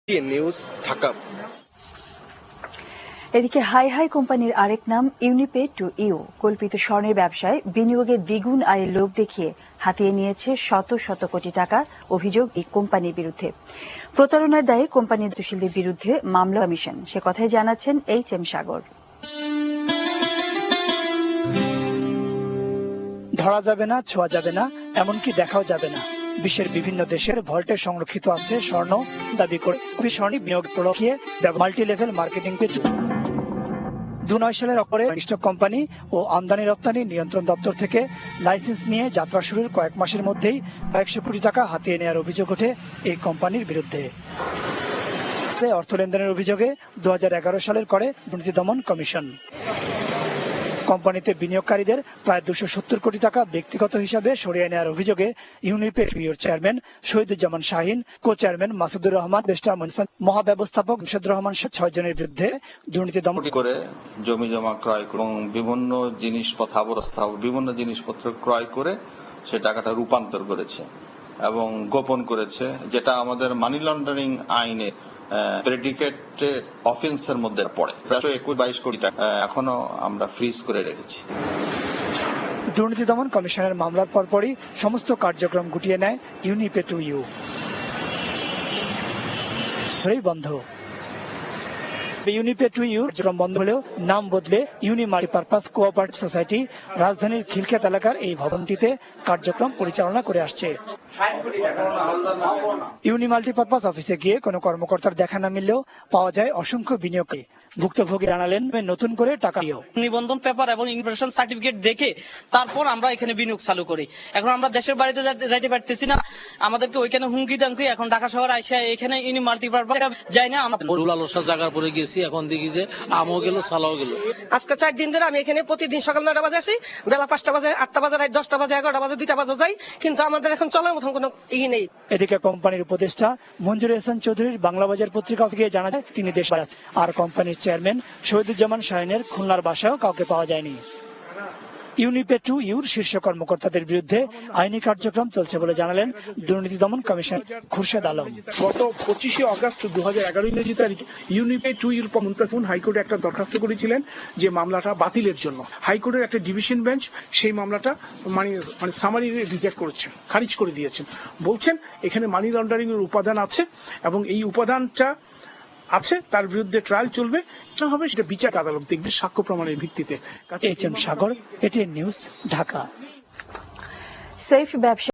News Dhaka. এদিকে high high কোম্পানির আরেক নাম ইউনিপে টু ইউ কল্পিত স্বর্ণের ব্যবসায় বিনিয়োগে দ্বিগুণ আয়ের লোভ দেখিয়ে হাতিয়ে নিয়েছে শত শত কোটি টাকা। অভিযোগ এই কোম্পানির বিরুদ্ধে। প্রতারণার দায়ে কোম্পানির দায়িত্বশীলদের বিরুদ্ধে মামলা কমিশন, সে কথাই জানাচ্ছেন HM সাগর। ধরা যাবে না, ছোঁয়া যাবে না, এমনকি দেখাও যাবে না। বিশ্বের বিভিন্ন দেশের ভল্টে সংরক্ষিত আছে স্বর্ণ দাবি করে স্বর্ণ বিনিয়োগ প্রক্রিয়া মাল্টি লেভেল মার্কেটিং পেজ 2009 সালের অপরে স্টক কোম্পানি ও আমদানি রপ্তানি নিয়ন্ত্রণ দপ্তর থেকে লাইসেন্স নিয়ে যাত্রা শুরুর কয়েক মাসের মধ্যেই কয়েকশো কোটি টাকা হাতিয়ে নেওয়ার অভিযোগ ওঠে এই কোম্পানির বিরুদ্ধে। অর্থ লেনদেনের অভিযোগে 2011 সালের করে দুর্নীতি দমন কমিশন। কোম্পানিতে বিনিয়োগকারীদের প্রায় 270 কোটি টাকা ব্যক্তিগত হিসাবে সরিয়ে নেওয়ার অভিযোগে ইউনিপে টুইউর chairman Shahiduzzaman Shahin, co chairman Masudur Rahman, মহাব্যবস্থাপক মুর্শিদুর রহমান 6 জনের বিরুদ্ধে দুর্নীতি দমন করে জমি জমা ক্রয় এবং বিভিন্ন বিভিন্ন জিনিসপত্র ক্রয় করে সে টাকাটা রূপান্তর করেছে এবং গোপন করেছে, যেটা আমাদের মানি লন্ডারিং আইনে প্রেডিকেটেড অফেন্সের মধ্যে পড়ে। প্রায় 22 কোটি টাকা এখনো আমরা ফ্রিজ করে রেখেছি। দুর্নীতি দমন কমিশনের মামলার পরপরই সমস্ত কার্যক্রম গুটিয়ে নেয় ইউনিপে টু ইউ। বন্ধ ইউনিপে টু ইউ কার্যক্রম বন্ধ হলেও নাম বদলে ইউনি মাল্টিপারপাস কোঅপারেটিভ সোসাইটি রাজধানীর খিলক্ষেত এলাকার এই ভবনটিতে কার্যক্রম পরিচালনা করে আসছে। ইউনি মাল্টিপারপাস অফিসে গিয়ে কোনো কর্মকর্তার দেখা না মিললেও পাওয়া যায় অসংখ্য বিনিয়োগকে। ভুক্তভোগী জানালেন নতুন করে টাকা নিবন্ধন পেপার এবং ইনভেস্টমেন্ট সার্টিফিকেট দেখে তারপর আমরা এখানে বিনিয়োগ চালু করি। এখন আমরা দেশের বাড়িতে যাইতে পারতেছি না, আমাদেরকে ওইখানে হুমকি দামকি এখন ঢাকা শহর আইসা এখানে ইউনি মাল্টিপারপাস যাই না। আমরা লালসা জায়গার পরে গেছি, এখন দেখি যে আমও গেল সালাও গেল। আজকে 4 দিন ধরে আমি এখানে প্রতিদিন সকাল 9টা বাজে আসি, বেলা 5টা বাজে, 8টা বাজে, রাত 10টা বাজে, 11টা বাজে, 2টা বাজে যাই, কিন্তু আমাদের এখন চলার মতন কোনো নেই। এদিকে কোম্পানির উপদেষ্টা মঞ্জুর এহসান চৌধুরীর বাংলাবাজার পত্রিকা গিয়ে জানা যায় তিনি দেশে আছেন। আর কোম্পানির চেয়ারম্যান শহীদুজ্জামান শাহিনের খুলনার বাসায়ও কাউকে পাওয়া যায়নি। ইউনিপে টু ইউর শীর্ষ কর্মকর্তাদের বিরুদ্ধে আইনি কার্যক্রম চলছে বলে জানালেন দুর্নীতি দমন কমিশন খুরশেদ আলম। গত 25 আগস্ট 2011 ইংরেজি তারিখে ইউনিপে টু ইউর মুনতাসির হাইকোর্টে একটা দরখাস্ত করেছিলেন যে মামলাটা বাতিলের জন্য। হাইকোর্টের একটা ডিভিশন বেঞ্চ সেই মামলাটা মানে সামারি রিজেক্ট করেছেন, খারিজ করে দিয়েছেন। বলছেন এখানে মানি লন্ডারিং এর উপাদান আছে এবং এই উপাদানটা আছে, তার বিরুদ্ধে ট্রায়াল চলবে, হবে সেটা বিচার আদালত দেখবে সাক্ষ্য প্রমাণের ভিত্তিতে। HM সাগর, ATN নিউজ, ঢাকা। সেফ ব্যবসা